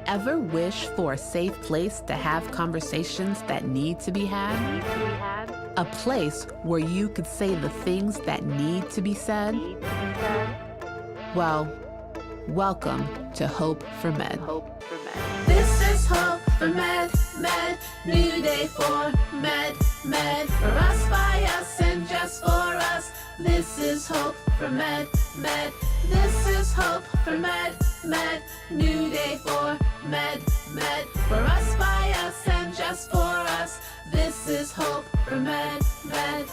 Ever wish for a safe place to have conversations that need to be had? A place where you could say the things that need to be said? Well, welcome to Hope4Med. This is Hope4Med, new day for med, for us, by us, and just for us. This is Hope4Med, this is Hope4Med, new day for med, for us, by us, and just for us. This is Hope4Med.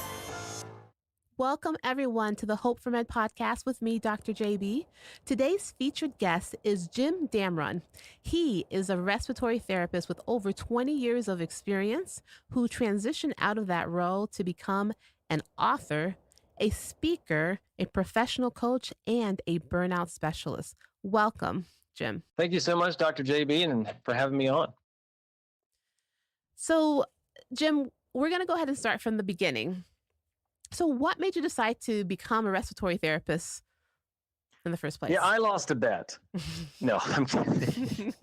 Welcome, everyone, to the Hope4Med Podcast with me, Dr. JB. Today's featured guest is Jim Damron. He is a respiratory therapist with over 20 years of experience who transitioned out of that role to become an author, a speaker, a professional coach, and a burnout specialist. Welcome, Jim. Thank you so much, Dr. JB, and for having me on. So, Jim, we're going to go ahead and start from the beginning. So what made you decide to become a respiratory therapist in the first place? Yeah, I lost a bet. No, I'm kidding.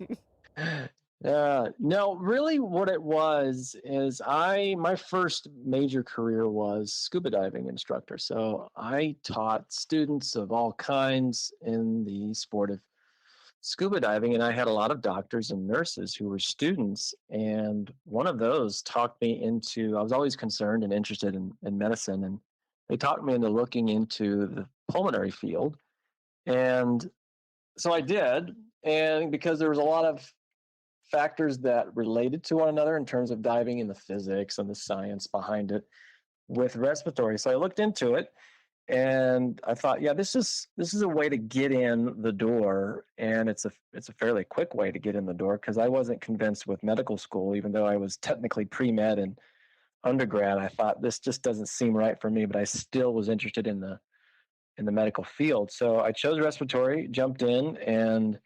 No, really what it was is my first major career was scuba diving instructor. So I taught students of all kinds in the sport of scuba diving, and I had a lot of doctors and nurses who were students, and one of those talked me into, I was always concerned and interested in medicine, and they talked me into looking into the pulmonary field. And so I did, and because there was a lot of factors that related to one another in terms of diving and the physics and the science behind it with respiratory. So I looked into it, and I thought, yeah, this is a way to get in the door, and it's a fairly quick way to get in the door, because I wasn't convinced with medical school, even though I was technically pre-med and undergrad. I thought this just doesn't seem right for me, but I still was interested in the medical field. So I chose respiratory, jumped in, and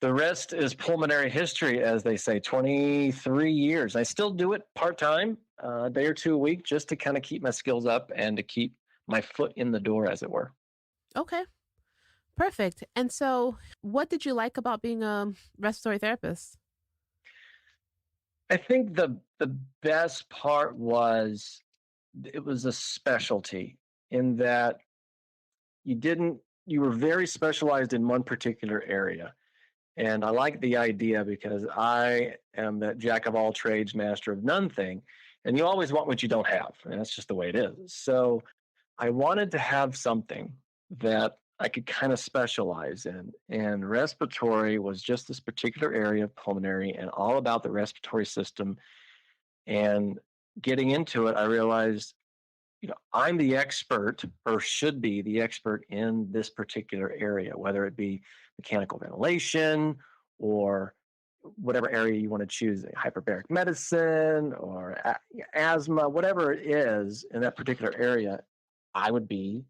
the rest is pulmonary history, as they say. 23 years. I still do it part-time, a day or two a week, just to kind of keep my skills up and to keep my foot in the door, as it were. Okay, perfect. And so what did you like about being a respiratory therapist? I think the best part was it was a specialty in that you were very specialized in one particular area. And I like the idea because I am that jack of all trades, master of none thing. And you always want what you don't have. And that's just the way it is. So I wanted to have something that I could kind of specialize in. And respiratory was just this particular area of pulmonary and all about the respiratory system. And getting into it, I realized, I'm the expert, or should be the expert, in this particular area, whether it be mechanical ventilation or whatever area you want to choose, hyperbaric medicine or asthma, whatever it is in that particular area, I would be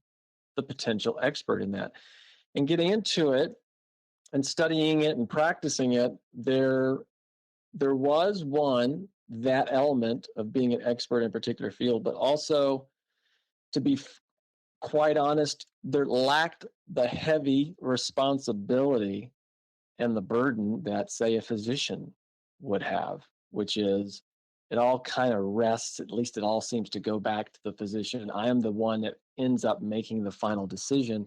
the potential expert in that. And getting into it and studying it and practicing it, there was that element of being an expert in a particular field, but also, to be quite honest, there lacked the heavy responsibility and the burden that, say, a physician would have, which is, it all kind of rests, at least it all seems to go back to the physician. I am the one that ends up making the final decision.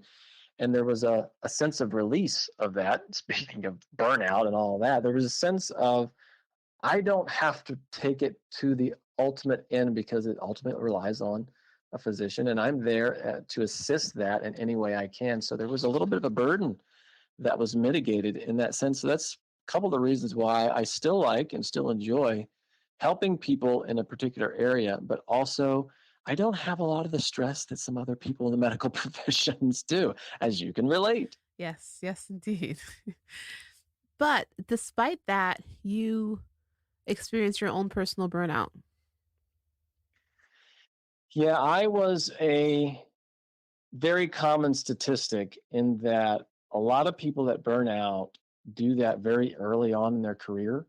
And there was a sense of release of that. Speaking of burnout and all that, there was a sense of, I don't have to take it to the ultimate end, because it ultimately relies on a physician, and I'm there to assist that in any way I can. So there was a little bit of a burden that was mitigated in that sense. So that's a couple of the reasons why I still like and still enjoy helping people in a particular area, but also I don't have a lot of the stress that some other people in the medical professions do, as you can relate. Yes, indeed. But despite that, you experienced your own personal burnout. Yeah, I was a very common statistic in that a lot of people that burn out do that very early on in their career.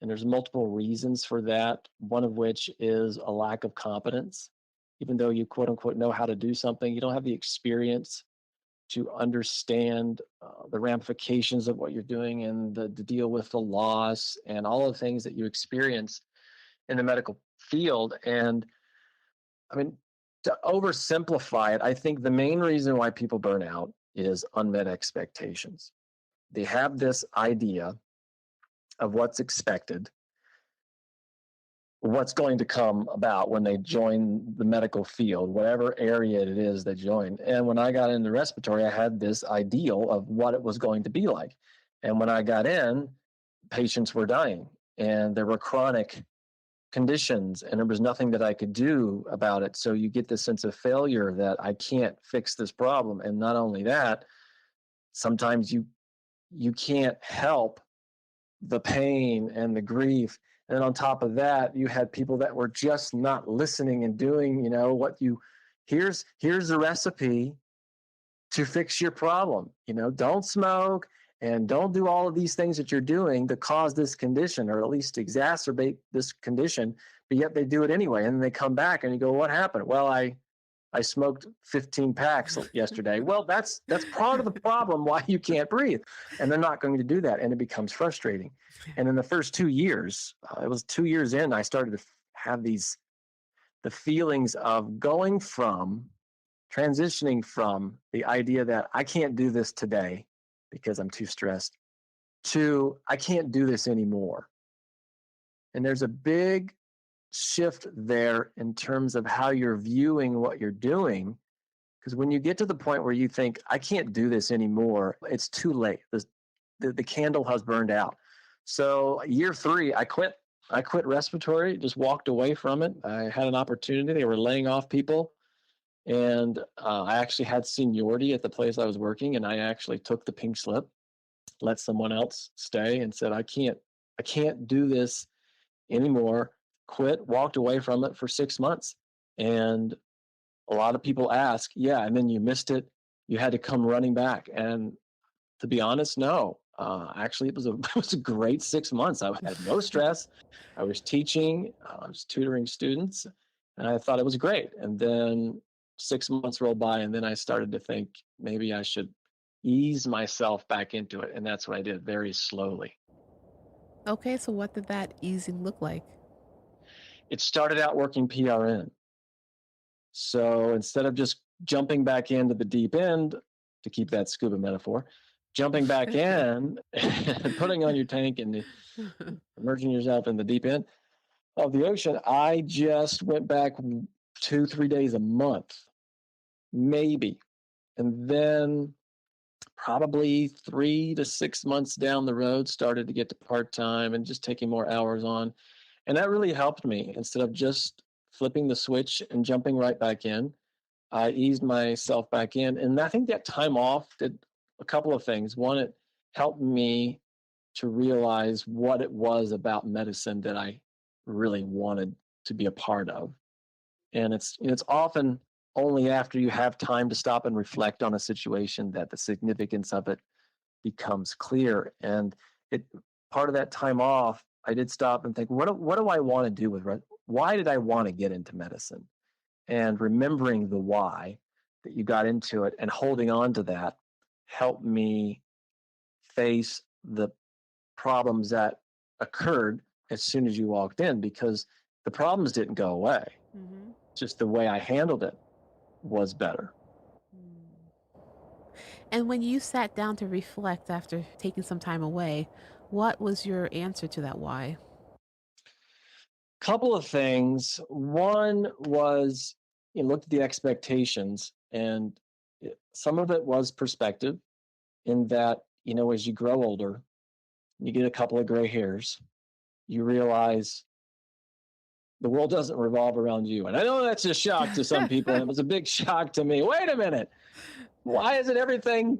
And there's multiple reasons for that, one of which is a lack of competence. Even though you quote unquote know how to do something, you don't have the experience to understand the ramifications of what you're doing and to deal with the loss and all the things that you experience in the medical field. And I mean, to oversimplify it, I think the main reason why people burn out is unmet expectations. They have this idea of what's expected, what's going to come about when they join the medical field, whatever area it is they join. And when I got into respiratory, I had this ideal of what it was going to be like. And when I got in, patients were dying and there were chronic conditions and there was nothing that I could do about it. So you get this sense of failure that I can't fix this problem. And not only that, sometimes you can't help the pain and the grief. And then on top of that, you had people that were just not listening and doing, here's the recipe to fix your problem. Don't smoke and don't do all of these things that you're doing to cause this condition or at least exacerbate this condition, but yet they do it anyway. And then they come back and you go, what happened? Well, I smoked 15 packs yesterday. Well, that's part of the problem why you can't breathe. And they're not going to do that. And it becomes frustrating. And in the first 2 years, it was 2 years in, I started to have the feelings of transitioning from the idea that I can't do this today because I'm too stressed to I can't do this anymore. And there's a big shift there in terms of how you're viewing what you're doing. Because when you get to the point where you think, I can't do this anymore, it's too late. The candle has burned out. So year 3, I quit. I quit respiratory, just walked away from it. I had an opportunity. They were laying off people. And I actually had seniority at the place I was working. And I actually took the pink slip, let someone else stay and said, I can't do this anymore. Quit, walked away from it for 6 months. And a lot of people ask, yeah, and then you missed it. You had to come running back. And to be honest, no. Actually, it was a great 6 months. I had no stress. I was teaching. I was tutoring students. And I thought it was great. And then 6 months rolled by, and then I started to think maybe I should ease myself back into it. And that's what I did, very slowly. Okay, so what did that easing look like? It started out working PRN. So instead of just jumping back into the deep end, to keep that scuba metaphor, jumping back in and putting on your tank and immersing yourself in the deep end of the ocean, I just went back 2-3 days a month, maybe. And then probably 3 to 6 months down the road, started to get to part-time and just taking more hours on. And that really helped me. Instead of just flipping the switch and jumping right back in, I eased myself back in. And I think that time off did a couple of things. One, it helped me to realize what it was about medicine that I really wanted to be a part of. And it's often only after you have time to stop and reflect on a situation that the significance of it becomes clear. And part of that time off, I did stop and think, what do I want to do with why did I want to get into medicine? And remembering the why that you got into it and holding on to that helped me face the problems that occurred as soon as you walked in, because the problems didn't go away. Mm-hmm. Just the way I handled it was better. And when you sat down to reflect after taking some time away, what was your answer to that why? Couple of things. One was, looked at the expectations, and some of it was perspective in that, as you grow older, you get a couple of gray hairs, you realize the world doesn't revolve around you. And I know that's a shock to some people, and it was a big shock to me. Wait a minute. Why is it everything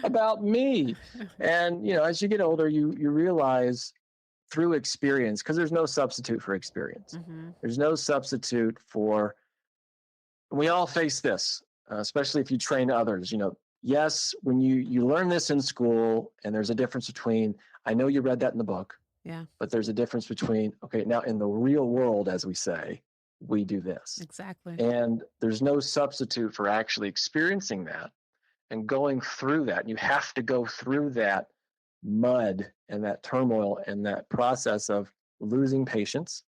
about me? And, as you get older, you realize through experience, because there's no substitute for experience. Mm-hmm. There's no substitute for, we all face this, especially if you train others. Yes, when you learn this in school, and there's a difference between, I know you read that in the book, yeah, but there's a difference between, okay, now in the real world, as we say, we do this. Exactly. And there's no substitute for actually experiencing that. and going through that. You have to go through that mud and that turmoil and that process of losing patience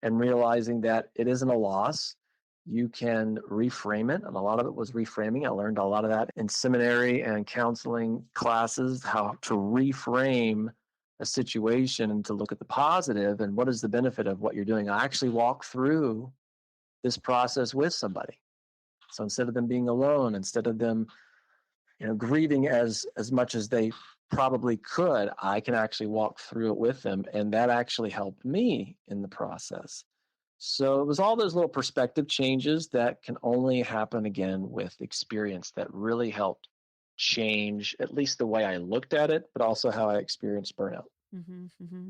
and realizing that it isn't a loss. You can reframe it. And a lot of it was reframing. I learned a lot of that in seminary and counseling classes, how to reframe a situation and to look at the positive and what is the benefit of what you're doing. I actually walk through this process with somebody. So instead of them being alone, instead of them, grieving as much as they probably could, I can actually walk through it with them. And that actually helped me in the process. So it was all those little perspective changes that can only happen again with experience that really helped change at least the way I looked at it, but also how I experienced burnout. Hmm. Hmm.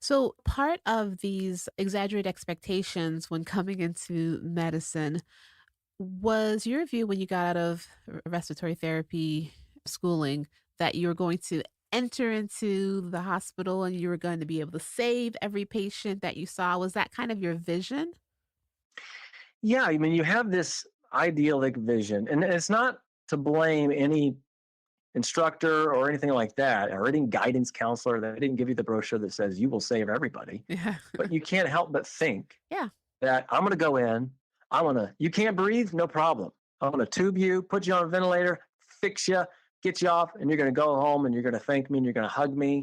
So, part of these exaggerated expectations when coming into medicine was your view when you got out of respiratory therapy schooling that you were going to enter into the hospital and you were going to be able to save every patient that you saw. Was that kind of your vision? Yeah, I mean, you have this idyllic vision, and it's not to blame any instructor or anything like that, or any guidance counselor that didn't give you the brochure that says you will save everybody. Yeah. But you can't help but think Yeah. that I'm going to go in, you can't breathe, no problem. I'm going to tube you, put you on a ventilator, fix you, get you off, and you're going to go home and you're going to thank me and you're going to hug me.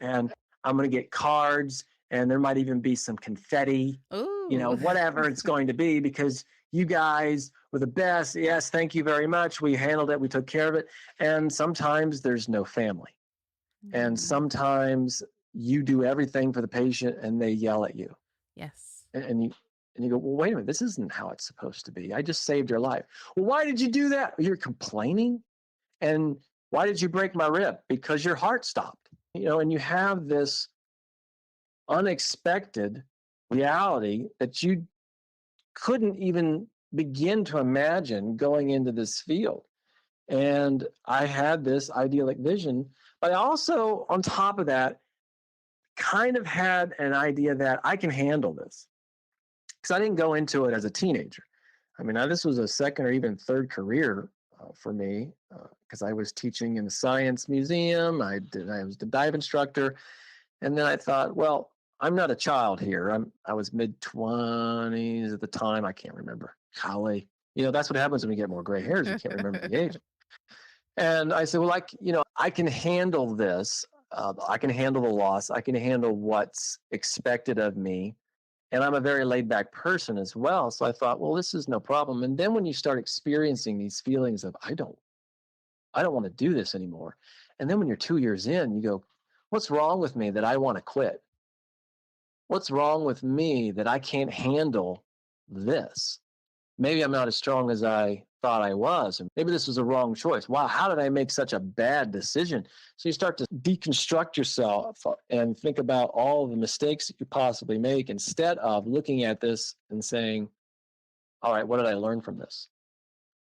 And I'm going to get cards, and there might even be some confetti, Ooh. whatever it's going to be, because you guys were the best. Yes, thank you very much. We handled it. We took care of it. And sometimes there's no family. And Mm. sometimes you do everything for the patient and they yell at you. Yes. And you go, well, wait a minute, this isn't how it's supposed to be. I just saved your life. Well, why did you do that? You're complaining. And why did you break my rib? Because your heart stopped. And you have this unexpected reality that you couldn't even begin to imagine going into this field. And I had this idyllic vision, but I also, on top of that, kind of had an idea that I can handle this, because I didn't go into it as a teenager. I mean, this was a second or even third career for me, because I was teaching in the science museum. I was the dive instructor. And then I thought, well, I'm not a child here. I was mid-20s at the time. I can't remember. Golly. That's what happens when you get more gray hairs. You can't remember the age. And I said, well, I can handle this. I can handle the loss. I can handle what's expected of me. And I'm a very laid back person as well. So I thought, well, this is no problem. And then when you start experiencing these feelings of, I don't want to do this anymore. And then when you're 2 years in, you go, what's wrong with me that I want to quit? What's wrong with me that I can't handle this? Maybe I'm not as strong as I thought I was. And maybe this was a wrong choice. Wow, how did I make such a bad decision? So you start to deconstruct yourself and think about all the mistakes that you possibly make, instead of looking at this and saying, all right, what did I learn from this?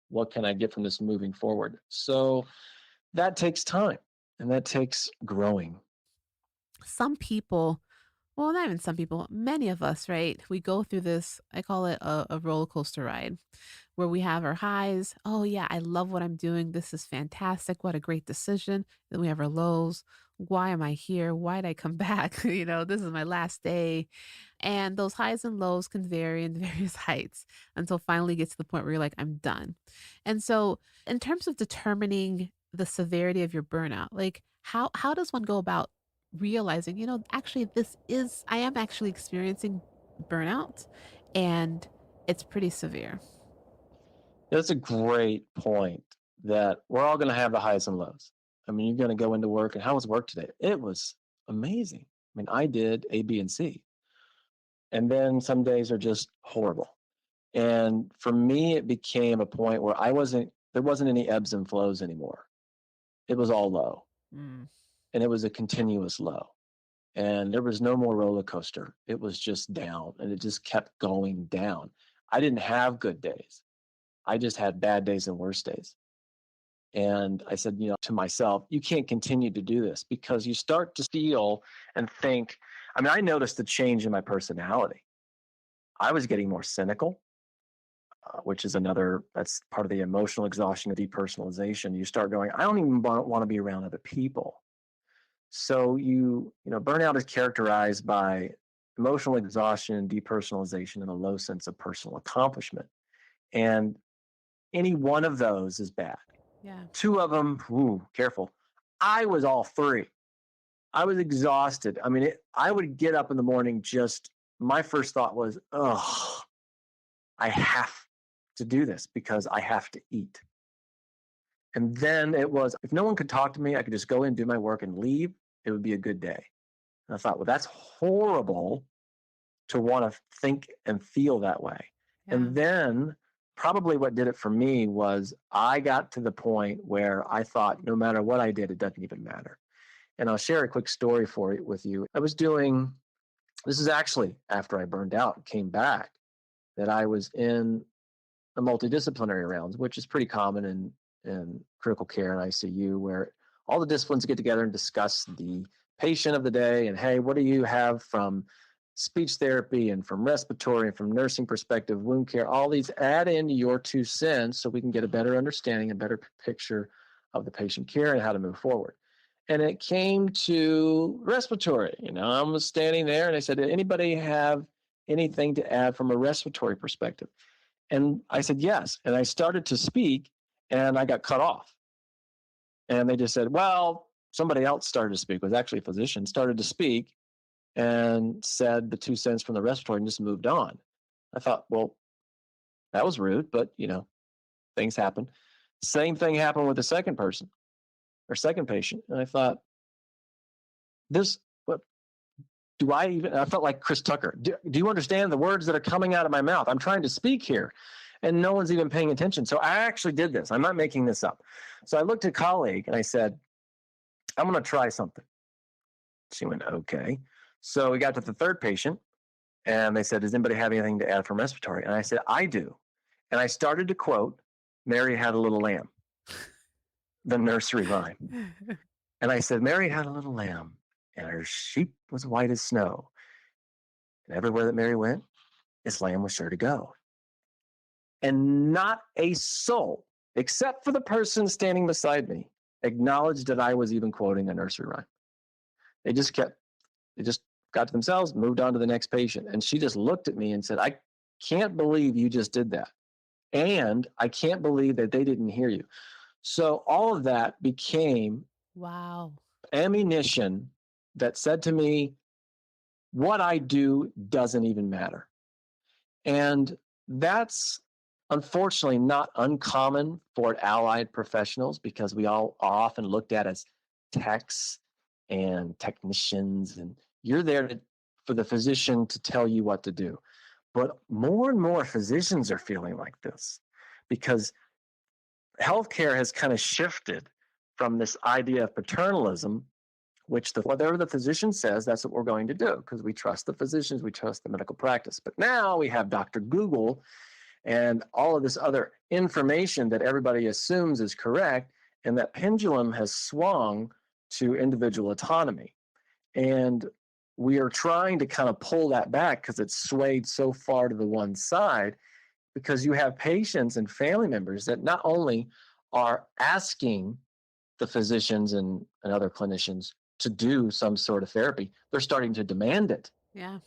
What can I get from this moving forward? So that takes time, and that takes growing. Some people, well, not even some people, many of us, right? We go through this, I call it a roller coaster ride, where we have our highs. Oh, yeah, I love what I'm doing. This is fantastic. What a great decision. Then we have our lows. Why am I here? Why did I come back? This is my last day. And those highs and lows can vary in various heights until finally you get to the point where you're like, I'm done. And so, in terms of determining the severity of your burnout, like how does one go about realizing, actually I am actually experiencing burnout and it's pretty severe. That's a great point, that we're all going to have the highs and lows. I mean, you're going to go into work, and how was work today? It was amazing. I mean, I did A, B, and C. And then some days are just horrible. And for me, it became a point where there wasn't any ebbs and flows anymore. It was all low. Mm. And it was a continuous low. And there was no more roller coaster. It was just down, and it just kept going down. I didn't have good days. I just had bad days and worse days. And I said, to myself, you can't continue to do this, because you start to feel and think. I mean, I noticed the change in my personality. I was getting more cynical. which is that's part of the emotional exhaustion of depersonalization. You start going, I don't even want to be around other people. So burnout is characterized by emotional exhaustion, depersonalization, and a low sense of personal accomplishment. And any one of those is bad. Yeah. Two of them, careful. I was all three. I was exhausted. I mean, I would get up in the morning, my first thought was, I have to do this because I have to eat. And then it was, if no one could talk to me, I could just go in, do my work and leave. It would be a good day. And I thought, well, that's horrible to want to think and feel that way. Yeah. And then probably what did it for me was I got to the point where I thought no matter what I did, it doesn't even matter. And I'll share a quick story with you. This is actually after I burned out and came back, that I was in a multidisciplinary rounds, which is pretty common in critical care and ICU, where all the disciplines get together and discuss the patient of the day. And hey, what do you have from speech therapy and from respiratory and from nursing perspective, wound care, all these add into your 2 cents so we can get a better understanding, a better picture of the patient care and how to move forward. And it came to respiratory. I was standing there and I said, did anybody have anything to add from a respiratory perspective? And I said, yes. And I started to speak and I got cut off. And they just said, well, somebody else started to speak. It was actually a physician, started to speak and said the 2 cents from the respiratory and just moved on. I thought, well, that was rude, but things happen. Same thing happened with the second second patient. And I thought, I felt like Chris Tucker. Do you understand the words that are coming out of my mouth? I'm trying to speak here and no one's even paying attention. So I actually did this. I'm not making this up. So I looked at a colleague and I said, I'm going to try something. She went, okay. So we got to the third patient and they said, does anybody have anything to add from respiratory? And I said, I do. And I started to quote, Mary Had a Little Lamb, the nursery rhyme. And I said, Mary had a little lamb and her sheep was white as snow. And everywhere that Mary went, this lamb was sure to go. And not a soul, except for the person standing beside me, acknowledged that I was even quoting a nursery rhyme. They just got to themselves, moved on to the next patient. And she just looked at me and said, I can't believe you just did that. And I can't believe that they didn't hear you. So all of that became ammunition that said to me, what I do doesn't even matter. And that's unfortunately not uncommon for allied professionals because we all are often looked at as techs and technicians, and you're there for the physician to tell you what to do. But more and more physicians are feeling like this because healthcare has kind of shifted from this idea of paternalism, which whatever the physician says, that's what we're going to do because we trust the physicians, we trust the medical practice. But now we have Dr. Google and all of this other information that everybody assumes is correct, and that pendulum has swung to individual autonomy. And we are trying to kind of pull that back because it's swayed so far to the one side, because you have patients and family members that not only are asking the physicians and other clinicians to do some sort of therapy, they're starting to demand it. Yeah,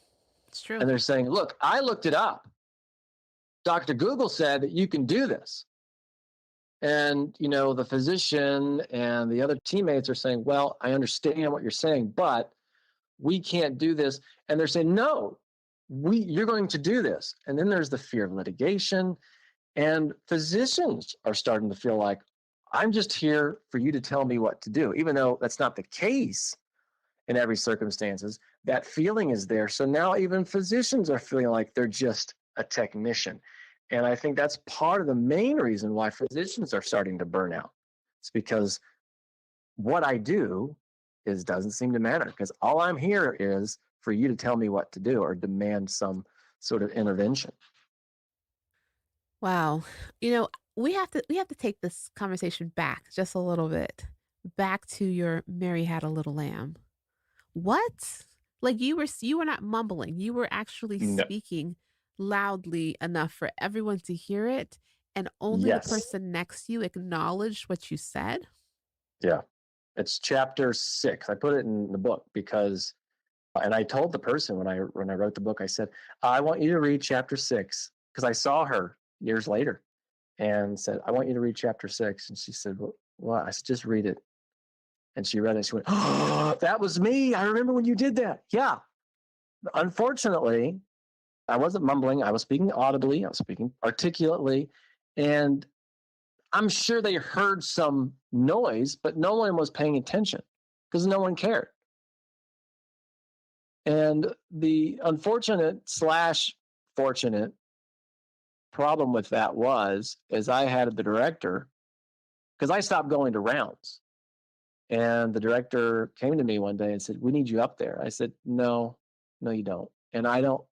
it's true. And they're saying, look, I looked it up. Dr. Google said that you can do this. And, the physician and the other teammates are saying, well, I understand what you're saying, but we can't do this. And they're saying, no, you're going to do this. And then there's the fear of litigation. And physicians are starting to feel like, I'm just here for you to tell me what to do, even though that's not the case in every circumstances. That feeling is there. So now even physicians are feeling like they're just a technician. And I think that's part of the main reason why physicians are starting to burn out. It's because what I do doesn't seem to matter, because all I'm here is for you to tell me what to do or demand some sort of intervention. Wow. We have to take this conversation back just a little bit, back to your Mary Had a Little Lamb. What? Like you were not mumbling. You were actually speaking loudly enough for everyone to hear it, and only the Yes. person next to you acknowledged what you said? Yeah. It's chapter 6. I put it in the book because, and I told the person when I wrote the book, I said, I want you to read chapter 6, because I saw her years later and said, I want you to read chapter 6. And she said, well, what? I said, just read it. And she read it. She went, oh, that was me. I remember when you did that. Yeah. Unfortunately, I wasn't mumbling. I was speaking audibly. I was speaking articulately. And I'm sure they heard some noise, but no one was paying attention because no one cared. And the unfortunate / fortunate problem with that is I had the director, because I stopped going to rounds. And the director came to me one day and said, we need you up there. I said, no, you don't. And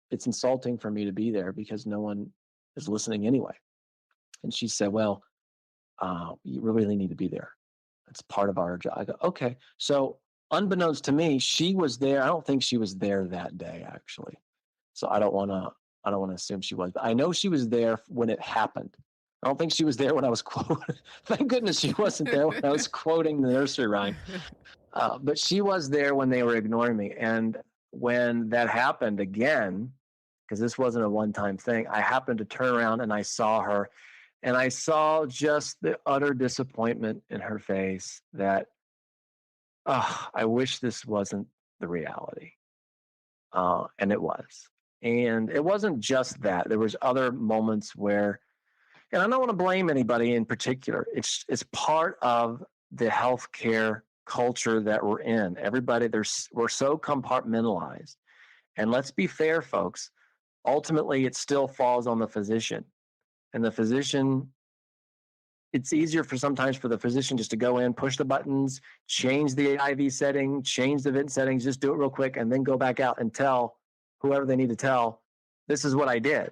it's insulting for me to be there because no one is listening anyway. And she said, well, you really need to be there. It's part of our job. I go, okay. So unbeknownst to me, she was there. I don't think she was there that day, actually. So I don't want to assume she was, but I know she was there when it happened. I don't think she was there when I was quoting. Thank goodness she wasn't there when I was quoting the nursery rhyme. But she was there when they were ignoring me. And when that happened again, because this wasn't a one-time thing, I happened to turn around and I saw her, and I saw just the utter disappointment in her face that, I wish this wasn't the reality. And it was. And it wasn't just that. There was other moments where, and I don't want to blame anybody in particular. It's part of the healthcare culture that we're in. Everybody, we're so compartmentalized. And let's be fair, folks. Ultimately, it still falls on the physician. And the physician, it's easier sometimes for the physician just to go in, push the buttons, change the IV setting, change the vent settings, just do it real quick, and then go back out and tell whoever they need to tell, this is what I did.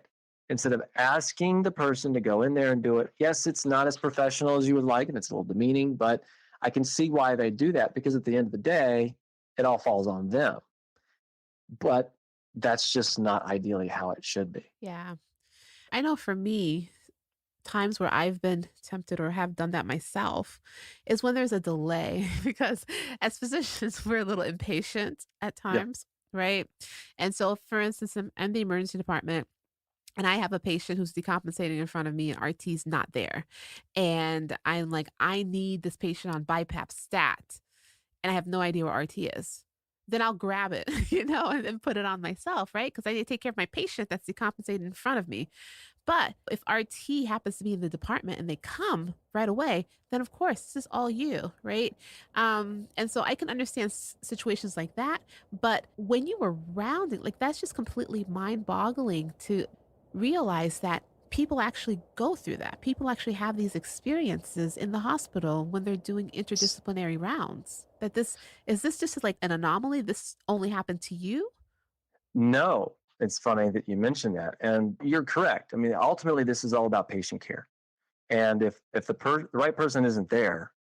Instead of asking the person to go in there and do it. Yes, it's not as professional as you would like, and it's a little demeaning, but I can see why they do that, because at the end of the day, it all falls on them. But that's just not ideally how it should be. Yeah. I know for me, times where I've been tempted or have done that myself is when there's a delay, because as physicians, we're a little impatient at times, right? And so, for instance, I'm in the emergency department, and I have a patient who's decompensating in front of me, and RT's not there. And I'm like, I need this patient on BiPAP stat, and I have no idea where RT is. Then I'll grab it, and then put it on myself, right? Because I need to take care of my patient that's decompensating in front of me. But if RT happens to be in the department and they come right away, then of course, this is all you, right? And so I can understand situations like that. But when you were rounding, like, that's just completely mind boggling to realize that people actually go through that. People actually have these experiences in the hospital when they're doing interdisciplinary rounds. That is this just like an anomaly? This only happened to you? No, it's funny that you mentioned that. And you're correct. I mean, ultimately, this is all about patient care. And if the right person isn't there,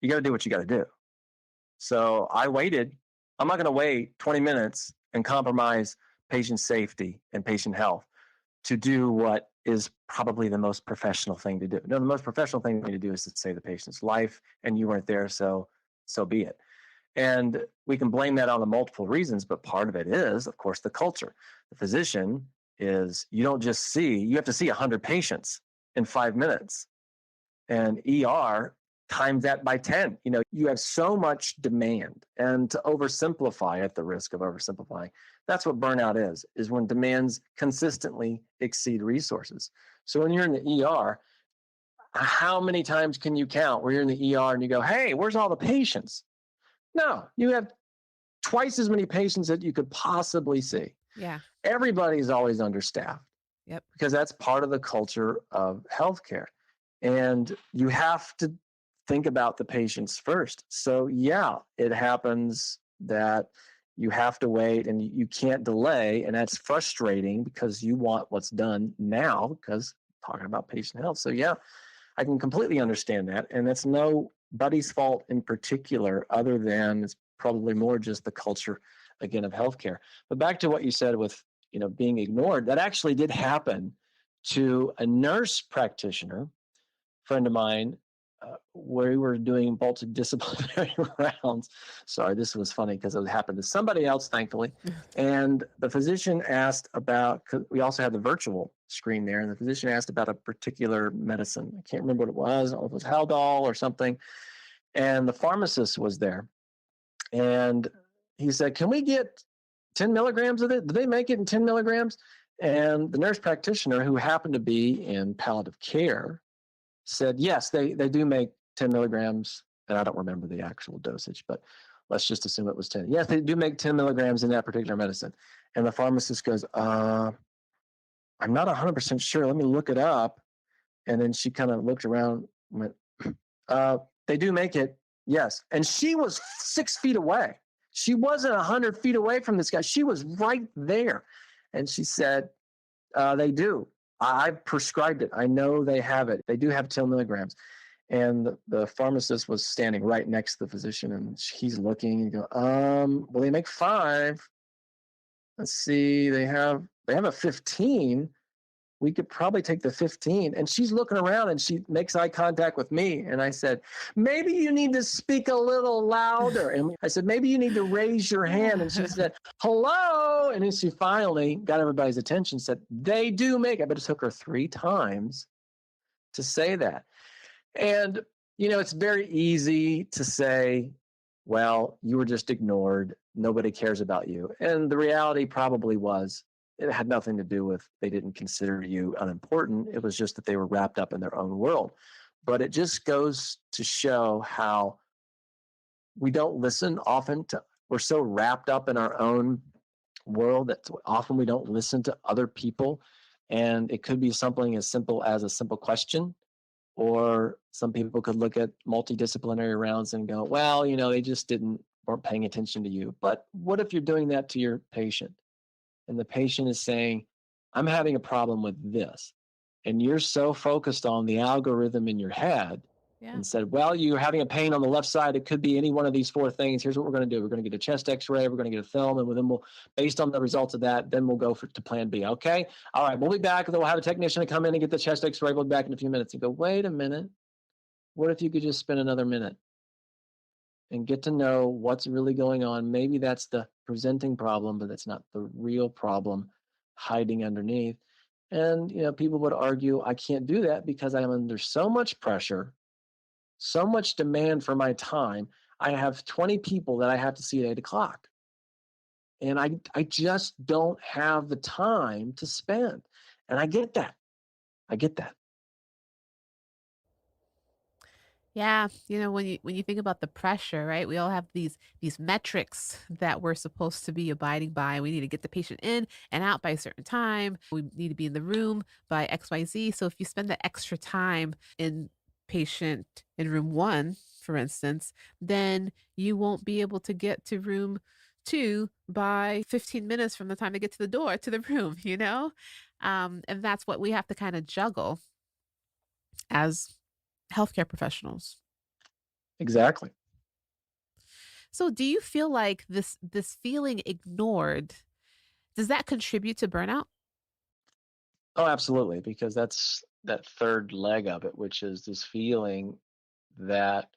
you got to do what you got to do. So I waited. I'm not going to wait 20 minutes and compromise patient safety and patient health to do what is probably the most professional thing to do. No, the most professional thing to do is to save the patient's life, and you weren't there, so be it. And we can blame that on the multiple reasons, but part of it is, of course, the culture. The physician is, you have to see 100 patients in 5 minutes. And ER times that by 10. You have so much demand. And to oversimplify, at the risk of oversimplifying, that's what burnout is when demands consistently exceed resources. So when you're in the ER, how many times can you count where you're in the ER and you go, hey, where's all the patients? No, you have twice as many patients that you could possibly see. Yeah. Everybody's always understaffed. Yep. Because that's part of the culture of healthcare. And you have to think about the patients first. So yeah, it happens that you have to wait and you can't delay. And that's frustrating because you want what's done now, because talking about patient health. So yeah, I can completely understand that. And that's nobody's fault in particular, other than it's probably more just the culture, again, of healthcare. But back to what you said with being ignored. That actually did happen to a nurse practitioner, friend of mine, where we were doing multidisciplinary rounds. Sorry, this was funny because it happened to somebody else, thankfully. And the physician asked about, cause we also had the virtual screen there, and the physician asked about a particular medicine. I can't remember what it was. I don't know if it was Haldol or something. And the pharmacist was there. And he said, can we get 10 milligrams of it? Do they make it in 10 milligrams? And the nurse practitioner, who happened to be in palliative care, said, yes, they do make 10 milligrams. And I don't remember the actual dosage, but let's just assume it was 10. Yes, they do make 10 milligrams in that particular medicine. And the pharmacist goes, I'm not 100% sure. Let me look it up. And then she kind of looked around and went, they do make it. Yes. And she was 6 feet away. She wasn't 100 feet away from this guy. She was right there. And she said, they do. I've prescribed it. I know they have it. They do have 10 milligrams. And the pharmacist was standing right next to the physician, and he's looking and go, well, they make 5. Let's see. They have a 15. We could probably take the 15. And she's looking around and she makes eye contact with me. And I said, maybe you need to speak a little louder. And I said, maybe you need to raise your hand. And she said, hello. And then she finally got everybody's attention, said, they do make it. But it took her 3 times to say that. And, it's very easy to say, well, you were just ignored. Nobody cares about you. And the reality probably was, it had nothing to do with they didn't consider you unimportant. It was just that they were wrapped up in their own world. But it just goes to show how we don't listen often to, we're so wrapped up in our own world that often we don't listen to other people. And it could be something as simple as a simple question, or some people could look at multidisciplinary rounds and go, well, they just weren't paying attention to you. But what if you're doing that to your patient? And the patient is saying, I'm having a problem with this. And you're so focused on the algorithm in your head and said, well, you're having a pain on the left side. It could be any one of these 4 things. Here's what we're going to do. We're going to get a chest x-ray. We're going to get a film. And then based on the results of that, then we'll go to plan B. Okay. All right. We'll be back. We'll have a technician to come in and get the chest x-ray. We'll be back in a few minutes. And go, wait a minute. What if you could just spend another minute and get to know what's really going on? Maybe that's the presenting problem, but that's not the real problem hiding underneath. And, people would argue, I can't do that because I'm under so much pressure, so much demand for my time. I have 20 people that I have to see at 8 o'clock. And I just don't have the time to spend. And I get that. Yeah, when you think about the pressure, right? We all have these metrics that we're supposed to be abiding by. We need to get the patient in and out by a certain time. We need to be in the room by XYZ. So if you spend that extra time in room 1, for instance, then you won't be able to get to room 2 by 15 minutes from the time they get to the door to the room, and that's what we have to kind of juggle as healthcare professionals. Exactly. So do you feel like this feeling ignored, does that contribute to burnout? Oh, absolutely. Because that's that third leg of it, which is this feeling that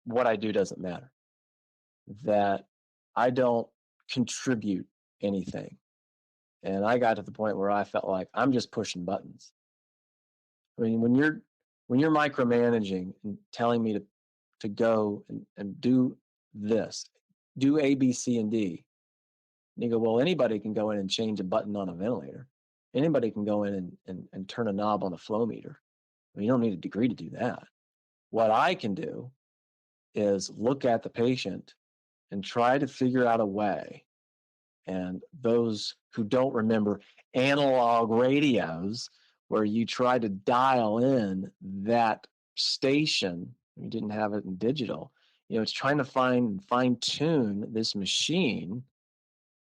what I do doesn't matter, that I don't contribute anything. And I got to the point where I felt like I'm just pushing buttons. I mean, when you're micromanaging and telling me to go and do this, do A, B, C, and D, and you go, well, anybody can go in and change a button on a ventilator. Anybody can go in and turn a knob on a flow meter. I mean, you don't need a degree to do that. What I can do is look at the patient and try to figure out a way. And those who don't remember analog radios, where you try to dial in that station, you didn't have it in digital, it's trying to fine tune this machine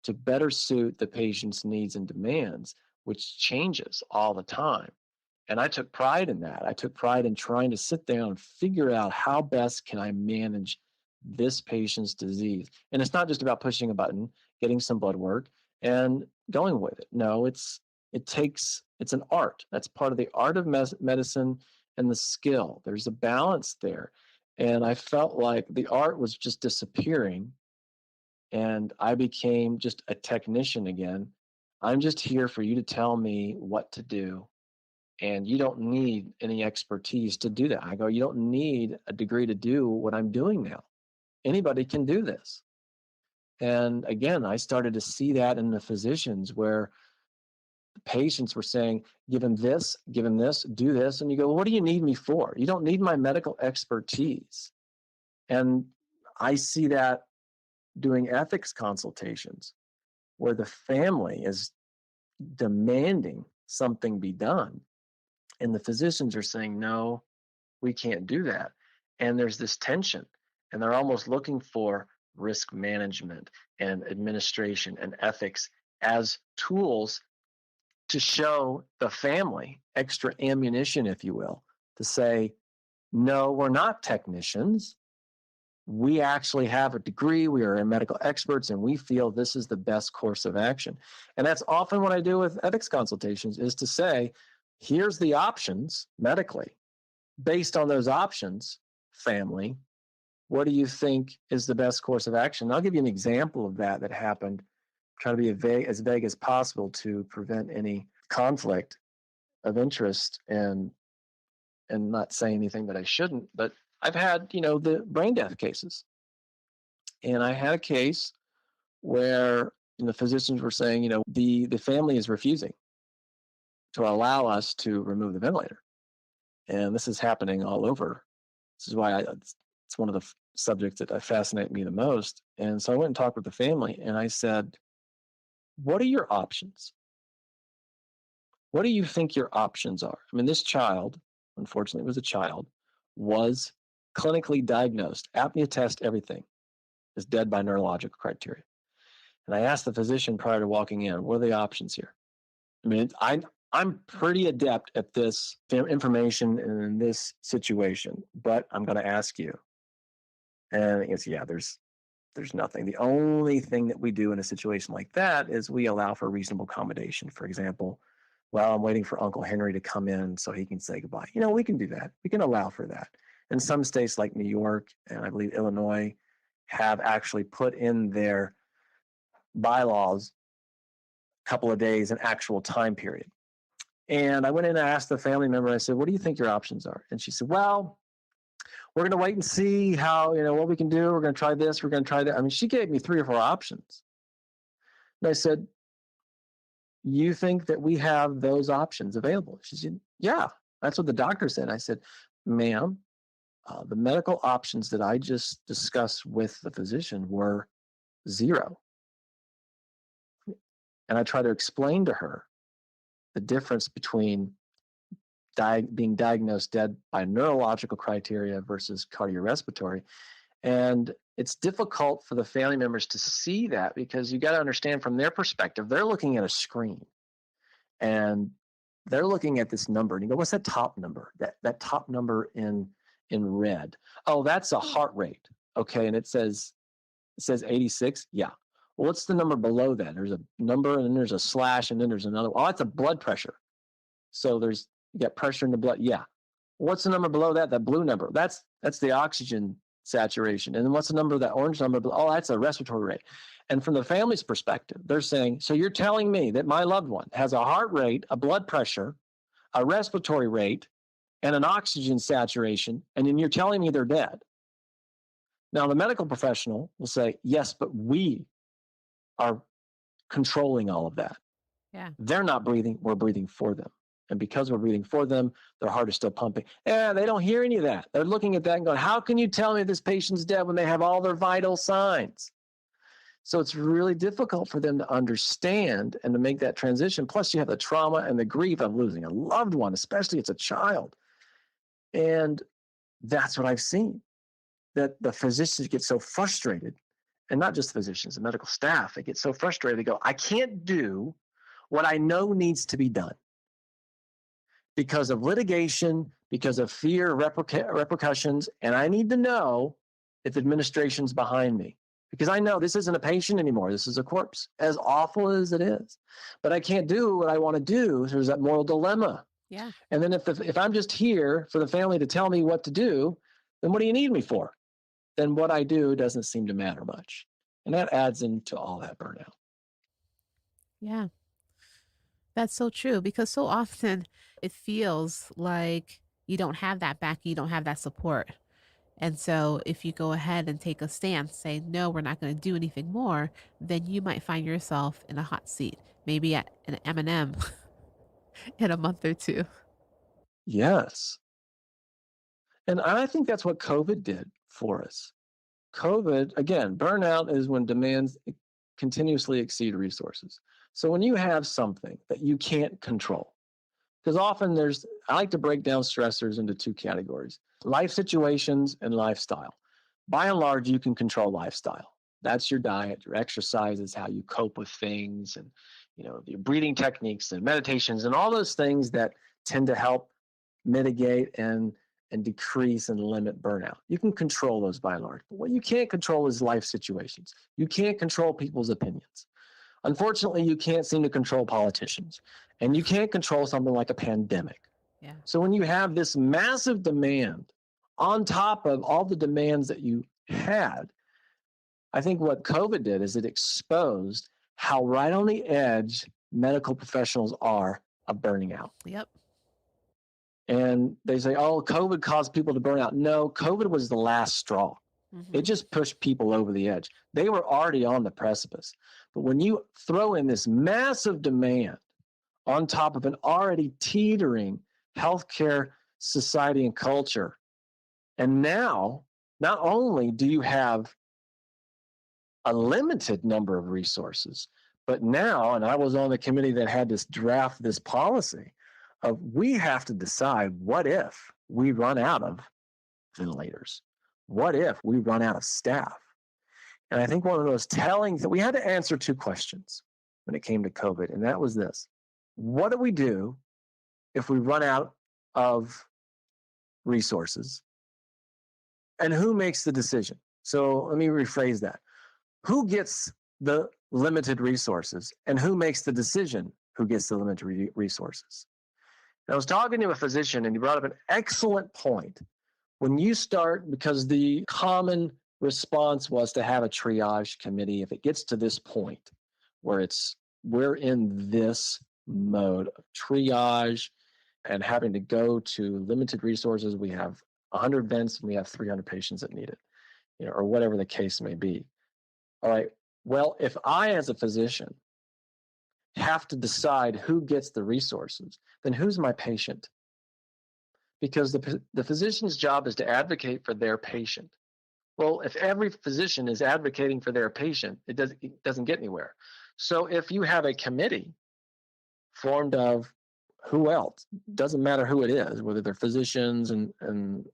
to better suit the patient's needs and demands, which changes all the time. And I took pride in that. I took pride in trying to sit down and figure out how best can I manage this patient's disease. And it's not just about pushing a button, getting some blood work, and going with it. No, it's an art. That's part of the art of medicine and the skill. There's a balance there. And I felt like the art was just disappearing, and I became just a technician again. I'm just here for you to tell me what to do, and you don't need any expertise to do that. I go, you don't need a degree to do what I'm doing now. Anybody can do this. And again, I started to see that in the physicians, where the patients were saying, give him this, do this. And you go, well, what do you need me for? You don't need my medical expertise. And I see that doing ethics consultations where the family is demanding something be done. And the physicians are saying, no, we can't do that. And there's this tension, and they're almost looking for risk management and administration and ethics as tools to show the family extra ammunition, if you will, to say, no, we're not technicians. We actually have a degree. We are medical experts, and we feel this is the best course of action. And that's often what I do with ethics consultations, is to say, here's the options medically. Based on those options, family, what do you think is the best course of action? And I'll give you an example of that happened. Try to be as vague as possible to prevent any conflict of interest and not say anything that I shouldn't. But I've had, the brain death cases. And I had a case where the physicians were saying, the family is refusing to allow us to remove the ventilator. And this is happening all over. This is why it's one of the subjects that fascinate me the most. And so I went and talked with the family, and I said, what are your options? What do you think your options are? I mean, this child, unfortunately, it was a child, was clinically diagnosed, apnea test, everything, is dead by neurological criteria. And I asked the physician prior to walking in, what are the options here? I mean, I'm pretty adept at this information in this situation, but I'm going to ask you. And he goes, yeah, there's nothing. The only thing that we do in a situation like that is we allow for reasonable accommodation. For example, well, I'm waiting for Uncle Henry to come in so he can say goodbye. We can do that. We can allow for that. And some states like New York and I believe Illinois have actually put in their bylaws a couple of days, an actual time period. And I went in and asked the family member, I said, what do you think your options are? And she said, well, we're going to wait and see how, what we can do. We're going to try this. We're going to try that. I mean, she gave me 3 or 4 options. And I said, you think that we have those options available? She said, yeah, that's what the doctor said. I said, ma'am, the medical options that I just discussed with the physician were 0. And I tried to explain to her the difference between being diagnosed dead by neurological criteria versus cardiorespiratory. And it's difficult for the family members to see that, because you got to understand from their perspective, they're looking at a screen and they're looking at this number. And you go, what's that top number? That top number in red. Oh, that's a heart rate. Okay. And it says 86. Yeah. Well, what's the number below that? There's a number and then there's a slash and then there's another. Oh, that's a blood pressure. So you got pressure in the blood. Yeah. What's the number below that? That blue number. That's the oxygen saturation. And then what's the number, that orange number? Oh, that's a respiratory rate. And from the family's perspective, they're saying, so you're telling me that my loved one has a heart rate, a blood pressure, a respiratory rate, and an oxygen saturation, and then you're telling me they're dead. Now, the medical professional will say, yes, but we are controlling all of that. Yeah. They're not breathing, we're breathing for them. And because we're breathing for them, their heart is still pumping. They don't hear any of that. They're looking at that and going, how can you tell me this patient's dead when they have all their vital signs? So it's really difficult for them to understand and to make that transition. Plus, you have the trauma and the grief of losing a loved one, especially it's a child. And that's what I've seen, that the physicians get so frustrated, and not just physicians, the medical staff, they get so frustrated. They go, I can't do what I know needs to be done because of litigation, because of fear of repercussions, and I need to know if administration's behind me. because I know this isn't a patient anymore. This is a corpse, as awful as it is. But I can't do what I want to do. There's that moral dilemma. Yeah. And then if I'm just here for the family to tell me what to do, then what do you need me for? Then what I do doesn't seem to matter much. And that adds into all that burnout. Yeah. That's so true, because so often it feels like you don't have that back, you don't have that support. And so if you go ahead and take a stance, say, no, we're not going to do anything more, then you might find yourself in a hot seat, maybe at an M&M in a month or two. Yes. And I think that's what COVID did for us. COVID, again, burnout is when demands continuously exceed resources. So when you have something that you can't control, because often I like to break down stressors into two categories: life situations and lifestyle. By and large, you can control lifestyle. That's your diet, your exercises, how you cope with things, and your breathing techniques and meditations and all those things that tend to help mitigate and decrease and limit burnout. You can control those by and large. But what you can't control is life situations. You can't control people's opinions. Unfortunately, you can't seem to control politicians, and you can't control something like a pandemic. Yeah. So when you have this massive demand on top of all the demands that you had, I think what COVID did is it exposed how right on the edge medical professionals are of burning out. Yep. And they say, oh, COVID caused people to burn out. No, COVID was the last straw. Mm-hmm. It just pushed people over the edge. They were already on the precipice. But when you throw in this massive demand on top of an already teetering healthcare society and culture, and now not only do you have a limited number of resources, but now, and I was on the committee that had this draft this policy of, we have to decide, what if we run out of ventilators? What if we run out of staff? And I think one of those telling that we had to answer two questions when it came to COVID, and that was this: what do we do if we run out of resources? And who makes the decision? So let me rephrase that. Who gets the limited resources, and who makes the decision who gets the limited resources? And I was talking to a physician, and he brought up an excellent point. When you start, because the common response was to have a triage committee, if it gets to this point where we're in this mode of triage and having to go to limited resources, we have 100 vents and we have 300 patients that need it, or whatever the case may be. All right, well, if I as a physician have to decide who gets the resources, then who's my patient? Because the physician's job is to advocate for their patient. Well, if every physician is advocating for their patient, it doesn't get anywhere. So if you have a committee formed of who else, doesn't matter who it is, whether they're physicians and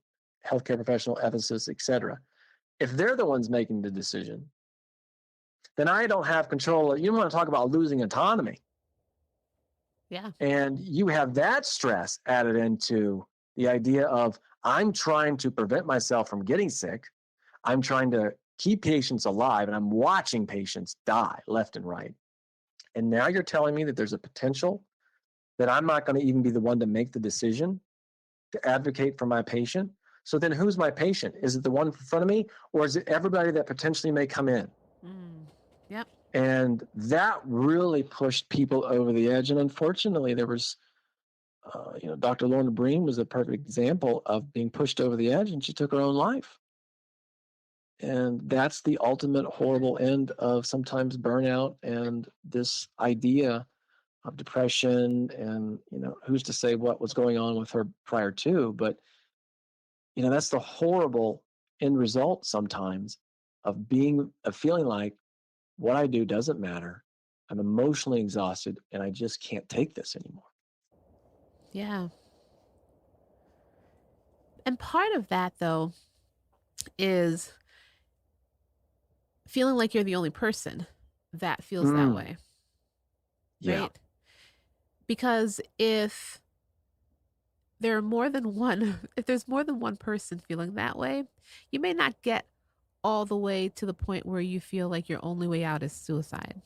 healthcare professional, ethicists, et cetera, if they're the ones making the decision, then I don't have control. You want to talk about losing autonomy. Yeah. And you have that stress added into the idea of, I'm trying to prevent myself from getting sick. I'm trying to keep patients alive, and I'm watching patients die left and right. And now you're telling me that there's a potential that I'm not going to even be the one to make the decision to advocate for my patient. So then who's my patient? Is it the one in front of me, or is it everybody that potentially may come in? Yep. And that really pushed people over the edge. And unfortunately, there was, Dr. Lorna Breen was a perfect example of being pushed over the edge, and she took her own life. And that's the ultimate horrible end of sometimes burnout and this idea of depression. And, who's to say what was going on with her prior to, but, that's the horrible end result sometimes of feeling like what I do doesn't matter. I'm emotionally exhausted and I just can't take this anymore. Yeah. And part of that, though, is feeling like you're the only person that feels that way. Yeah. Right? Because if there's more than one person feeling that way, you may not get all the way to the point where you feel like your only way out is suicide.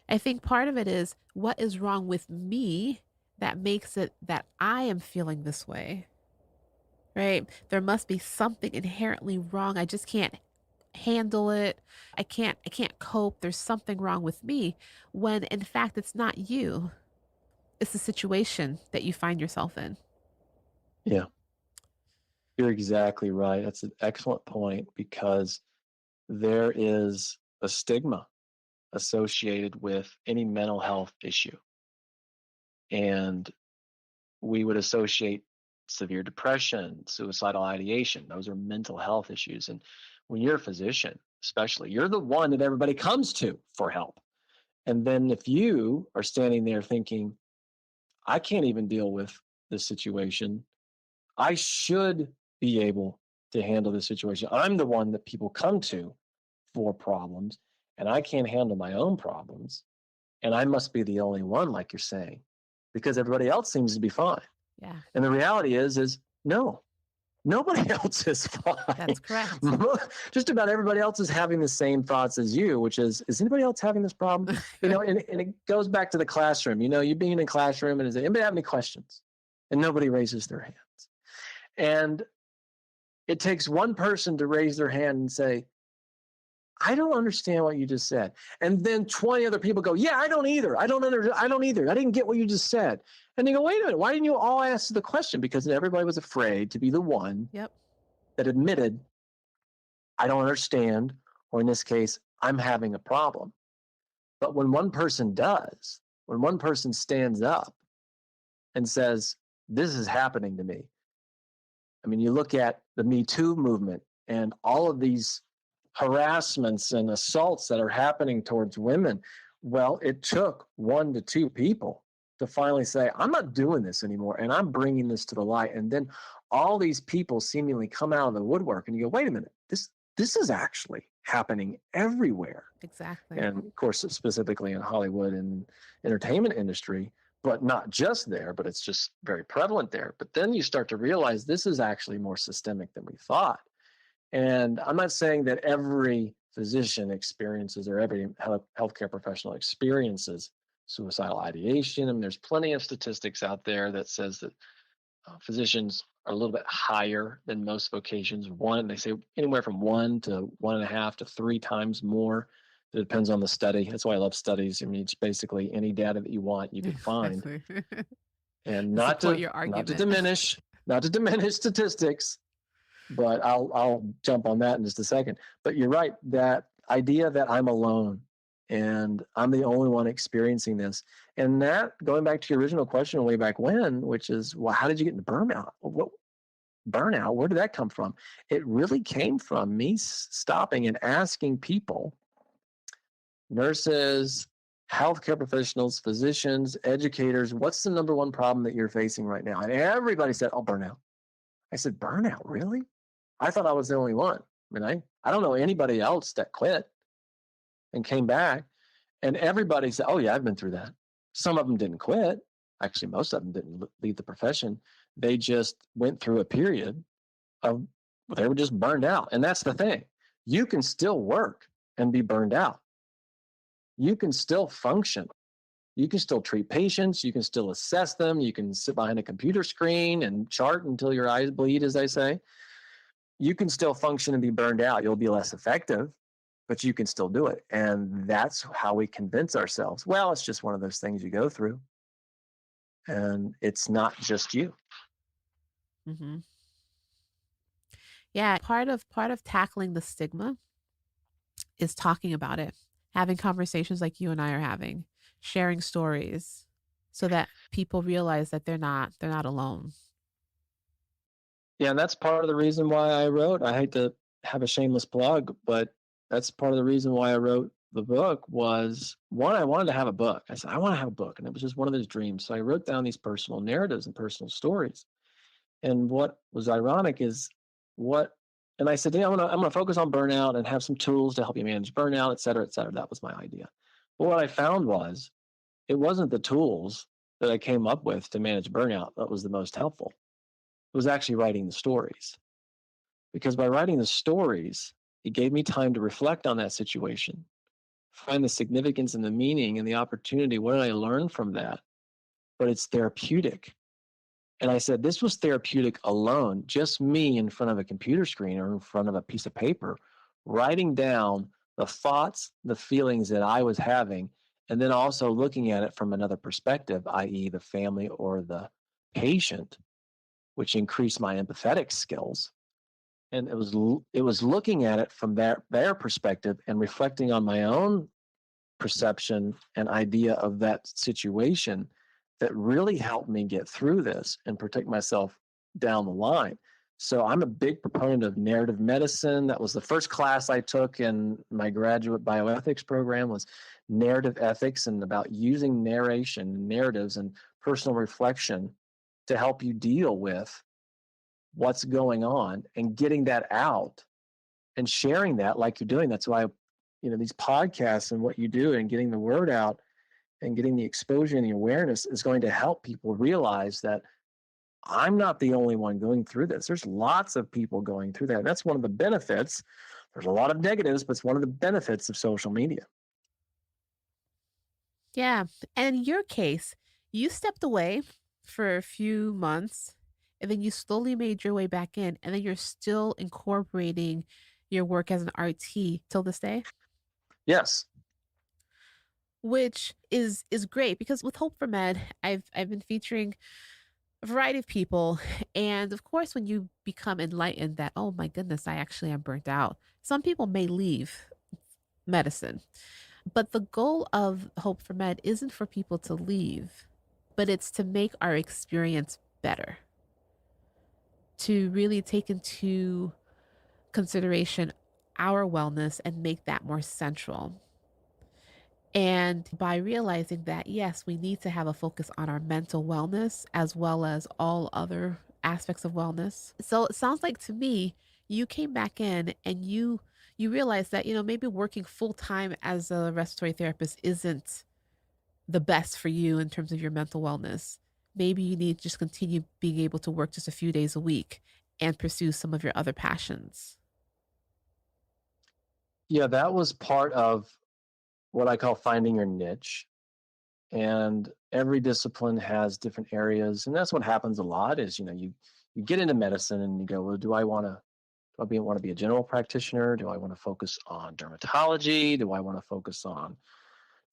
I think part of it is, what is wrong with me that makes it that I am feeling this way, right? There must be something inherently wrong. I just can't handle it. I can't cope. There's something wrong with me, when in fact it's not you. It's the situation that you find yourself in. Yeah, you're exactly right. That's an excellent point, because there is a stigma associated with any mental health issue. And we would associate severe depression, suicidal ideation. Those are mental health issues. And when you're a physician, especially, you're the one that everybody comes to for help. And then if you are standing there thinking, I can't even deal with this situation, I should be able to handle this situation. I'm the one that people come to for problems, and I can't handle my own problems. And I must be the only one, like you're saying, because everybody else seems to be fine. Yeah, And the reality is no, nobody else is fine. that's correct. Just about everybody else is having the same thoughts as you, which is anybody else having this problem? And it goes back to the classroom. You being in a classroom, and does anybody have any questions? And nobody raises their hands. And it takes one person to raise their hand and say, I don't understand what you just said. And then 20 other people go, yeah, I don't either. I don't either. I didn't get what you just said. And they go, wait a minute, why didn't you all ask the question? Because everybody was afraid to be the one Yep. that admitted, I don't understand, or in this case, I'm having a problem. But when one person does, when one person stands up and says, this is happening to me. I mean, you look at the Me Too movement and all of these harassments and assaults that are happening towards women. Well, it took 1 to 2 people to finally say, I'm not doing this anymore, and I'm bringing this to the light. And then all these people seemingly come out of the woodwork, and you go, wait a minute, this is actually happening everywhere. Exactly. And of course, specifically in Hollywood and entertainment industry, but not just there, but it's just very prevalent there. But then you start to realize this is actually more systemic than we thought. And I'm not saying that every physician experiences, or every healthcare professional experiences, suicidal ideation. I mean, there's plenty of statistics out there that says that physicians are a little bit higher than most vocations. They say anywhere from 1 to 1.5 to 3 times more. It depends on the study. That's why I love studies. I mean, it's basically any data that you want, you can find. And not to diminish statistics, but I'll jump on that in just a second. But you're right, that idea that I'm alone and I'm the only one experiencing this. And that, going back to your original question way back when, which is, well, how did you get into burnout? Burnout, where did that come from? It really came from me stopping and asking people, nurses, healthcare professionals, physicians, educators, what's the number one problem that you're facing right now? And everybody said, oh, burnout. I said, burnout, really? I thought I was the only one. I mean, I don't know anybody else that quit and came back. And everybody said, oh, yeah, I've been through that. Some of them didn't quit. Actually, most of them didn't leave the profession. They just went through a period of, they were just burned out. And that's the thing. You can still work and be burned out. You can still function. You can still treat patients. You can still assess them. You can sit behind a computer screen and chart until your eyes bleed, as they say. You can still function and be burned out. You'll be less effective, but you can still do it. And that's how we convince ourselves, well, it's just one of those things you go through. And it's not just you. Mm-hmm. Yeah, part of tackling the stigma is talking about it, having conversations like you and I are having, sharing stories, so that people realize that they're not alone. Yeah, and that's part of the reason why I wrote. I hate to have a shameless plug, but that's part of the reason why I wrote the book was, one, I wanted to have a book. I said, I want to have a book. And it was just one of those dreams. So I wrote down these personal narratives and personal stories. And what was ironic is and I said, I'm going to focus on burnout and have some tools to help you manage burnout, et cetera, et cetera. That was my idea. But what I found was, it wasn't the tools that I came up with to manage burnout that was the most helpful. It was actually writing the stories. because by writing the stories, it gave me time to reflect on that situation, find the significance and the meaning and the opportunity. What did I learn from that? But it's therapeutic. And I said, this was therapeutic alone, just me in front of a computer screen or in front of a piece of paper, writing down the thoughts, the feelings that I was having, and then also looking at it from another perspective, i.e., the family or the patient, which increased my empathetic skills. And it was looking at it from their perspective and reflecting on my own perception and idea of that situation that really helped me get through this and protect myself down the line. So I'm a big proponent of narrative medicine. That was the first class I took in my graduate bioethics program, was narrative ethics, and about using narration, narratives, and personal reflection to help you deal with what's going on and getting that out and sharing that like you're doing. That's why, these podcasts and what you do and getting the word out and getting the exposure and the awareness is going to help people realize that I'm not the only one going through this. There's lots of people going through that. And that's one of the benefits. There's a lot of negatives, but it's one of the benefits of social media. Yeah. And in your case, you stepped away for a few months and then you slowly made your way back in, and then you're still incorporating your work as an RT till this day, Yes. which is great because with Hope4Med, I've been featuring a variety of people. And of course, when you become enlightened that, oh my goodness, I actually am burnt out, some people may leave medicine. But the goal of Hope4Med isn't for people to leave, but it's to make our experience better, to really take into consideration our wellness and make that more central. And by realizing that, yes, we need to have a focus on our mental wellness as well as all other aspects of wellness. So it sounds like to me, you came back in and you realize that, maybe working full time as a respiratory therapist isn't the best for you in terms of your mental wellness. Maybe you need to just continue being able to work just a few days a week and pursue some of your other passions. Yeah, that was part of what I call finding your niche. And every discipline has different areas. And that's what happens a lot is, you get into medicine and you go, well, do I want to be a general practitioner? Do I want to focus on dermatology? Do I want to focus on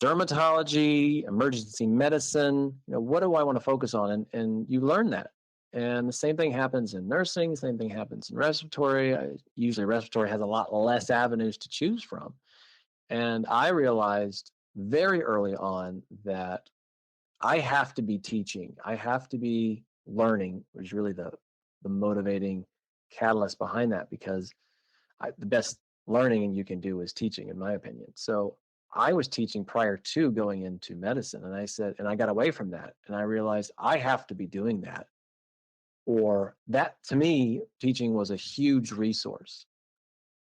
dermatology, emergency medicine? What do I want to focus on? And you learn that. And the same thing happens in nursing, same thing happens in respiratory. Usually respiratory has a lot less avenues to choose from. And I realized very early on that I have to be teaching. I have to be learning, which is really the motivating catalyst behind that, because the best learning you can do is teaching, in my opinion. So I was teaching prior to going into medicine, and I got away from that, and I realized I have to be doing that. Or that, to me, teaching was a huge resource.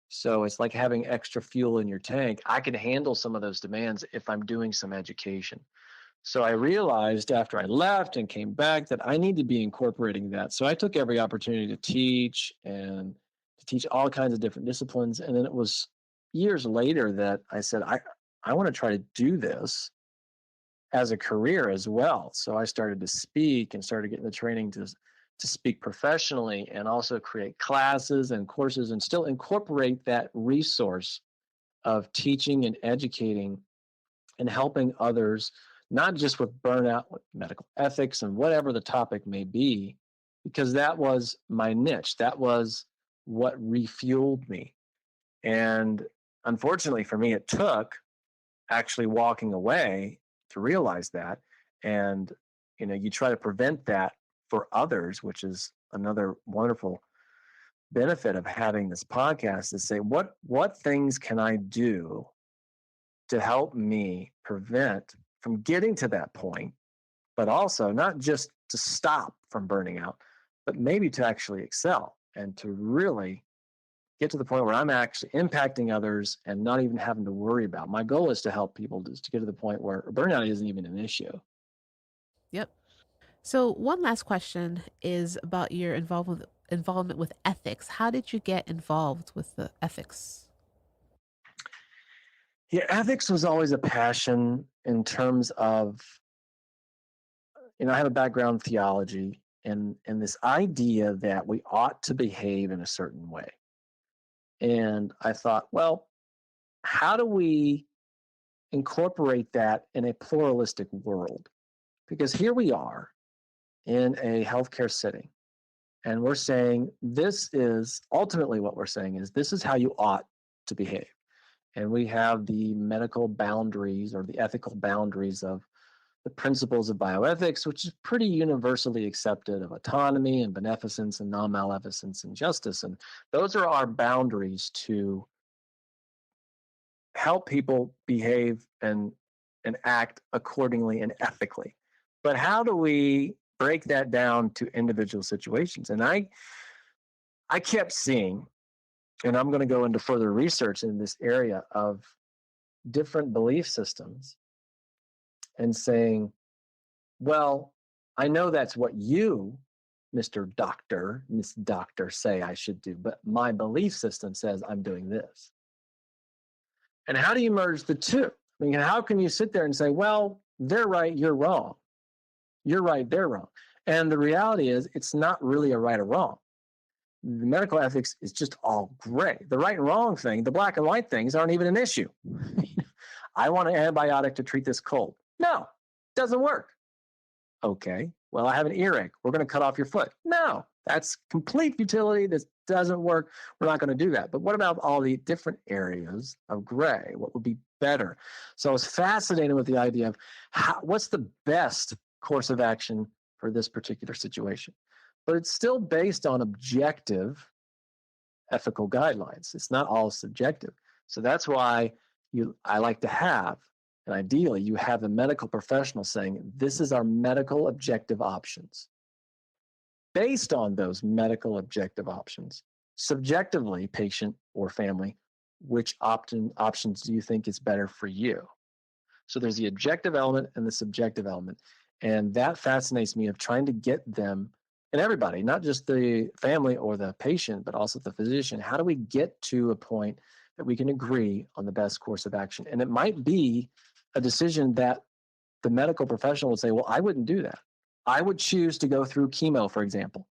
So it's like having extra fuel in your tank. I can handle some of those demands if I'm doing some education. So I realized after I left and came back that I need to be incorporating that. So I took every opportunity to teach and to teach all kinds of different disciplines. And then it was years later that I said, I want to try to do this as a career as well. So I started to speak and started getting the training to speak professionally, and also create classes and courses and still incorporate that resource of teaching and educating and helping others, not just with burnout, with medical ethics and whatever the topic may be, because that was my niche. That was what refueled me. And unfortunately for me, it took actually walking away to realize that. And, you try to prevent that for others, which is another wonderful benefit of having this podcast, is say, what things can I do to help me prevent from getting to that point, but also not just to stop from burning out, but maybe to actually excel and to really get to the point where I'm actually impacting others and not even having to worry about. My goal is to help people to get to the point where burnout isn't even an issue. Yep. So one last question is about your involvement involvement with ethics. How did you get involved with the ethics? Yeah, ethics was always a passion in terms of, I have a background in theology and this idea that we ought to behave in a certain way. And I thought, well, how do we incorporate that in a pluralistic world? Because here we are in a healthcare setting, and we're saying this is ultimately what we're saying is this is how you ought to behave. And we have the medical boundaries or the ethical boundaries of the principles of bioethics, which is pretty universally accepted, of autonomy and beneficence and non-maleficence and justice. And those are our boundaries to help people behave and act accordingly and ethically. But how do we break that down to individual situations? And I kept seeing, and I'm going to go into further research in this area of different belief systems and saying, well, I know that's what you, Mr. Doctor, Miss Doctor, say I should do, but my belief system says I'm doing this. And how do you merge the two? I mean, how can you sit there and say, well, they're right, you're wrong. You're right, they're wrong. And the reality is, it's not really a right or wrong. The medical ethics is just all gray. The right and wrong thing, the black and white things aren't even an issue. I want an antibiotic to treat this cold. No, doesn't work. Okay, well, I have an earache. We're going to cut off your foot. No, that's complete futility. This doesn't work. We're not going to do that. But what about all the different areas of gray? What would be better? So I was fascinated with the idea of what's the best course of action for this particular situation. But it's still based on objective ethical guidelines. It's not all subjective. So that's why I like to have, and ideally you have the medical professional saying, this is our medical objective options. Based on those medical objective options, subjectively, patient or family, which options do you think is better for you? So there's the objective element and the subjective element. And that fascinates me of trying to get them, and everybody, not just the family or the patient, but also the physician. How do we get to a point that we can agree on the best course of action? And it might be a decision that the medical professional would say, well, I wouldn't do that. I would choose to go through chemo, for example.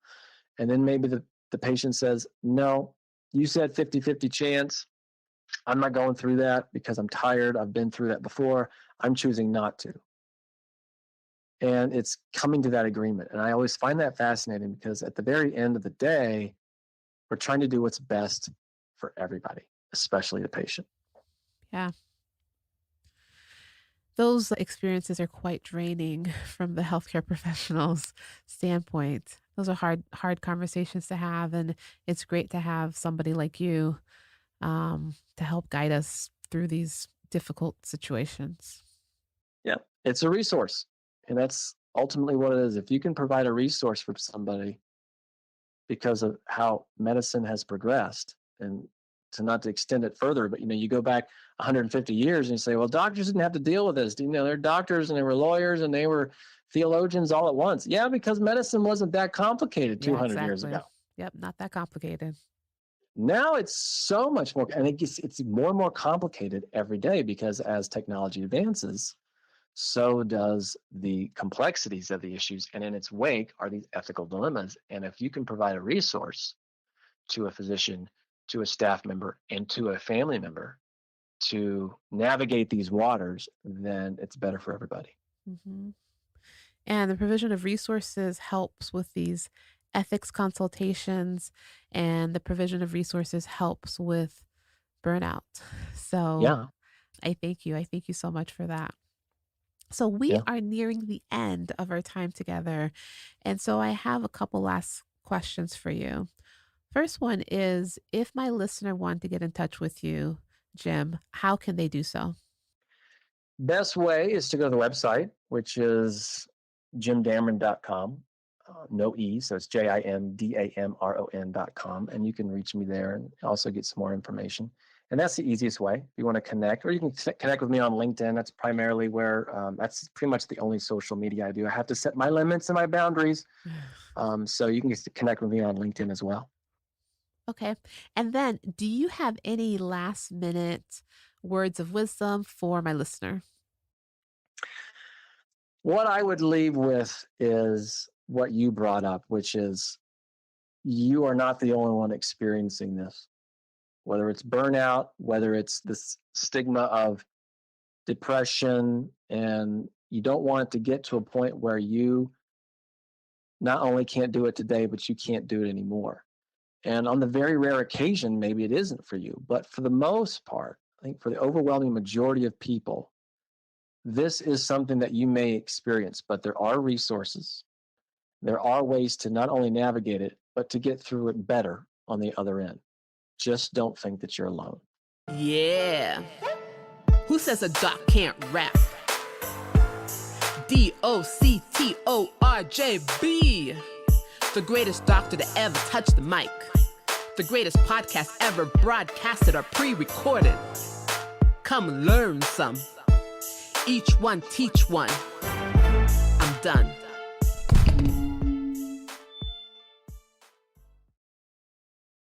And then maybe the patient says, no, you said 50-50 chance. I'm not going through that because I'm tired. I've been through that before. I'm choosing not to. And it's coming to that agreement. And I always find that fascinating because at the very end of the day, we're trying to do what's best for everybody, especially the patient. Yeah. Those experiences are quite draining from the healthcare professional's standpoint. Those are hard conversations to have. And it's great to have somebody like you to help guide us through these difficult situations. Yeah, it's a resource. And that's ultimately what it is. If you can provide a resource for somebody because of how medicine has progressed, and not to extend it further, but you go back 150 years and you say, well, doctors didn't have to deal with this. They're doctors and they were lawyers and they were theologians all at once. Yeah, because medicine wasn't that complicated 200 years ago. Yep, not that complicated. Now it's so much more, and it's more and more complicated every day because as technology advances, so does the complexities of the issues. And in its wake are these ethical dilemmas. And if you can provide a resource to a physician, to a staff member, and to a family member to navigate these waters, then it's better for everybody. Mm-hmm. And the provision of resources helps with these ethics consultations, and the provision of resources helps with burnout. So Yeah. I thank you. I thank you so much for that. So we are nearing the end of our time together. And so I have a couple last questions for you. First one is, if my listener wanted to get in touch with you, Jim, how can they do so? Best way is to go to the website, which is jimdamron.com. No E, so it's JIMDAMRON.com. And you can reach me there and also get some more information. And that's the easiest way if you want to connect, or you can connect with me on LinkedIn. That's primarily where, that's pretty much the only social media I do. I have to set my limits and my boundaries. So you can just connect with me on LinkedIn as well. Okay. And then do you have any last minute words of wisdom for my listener? What I would leave with is what you brought up, which is you are not the only one experiencing this. Whether it's burnout, whether it's this stigma of depression, and you don't want it to get to a point where you not only can't do it today, but you can't do it anymore. And on the very rare occasion, maybe it isn't for you. But for the most part, I think for the overwhelming majority of people, this is something that you may experience, but there are resources. There are ways to not only navigate it, but to get through it better on the other end. Just don't think that you're alone. Yeah. Who says a doc can't rap? DOCTORJB. The greatest doctor to ever touch the mic. The greatest podcast ever broadcasted or pre-recorded. Come learn some. Each one teach one. I'm done.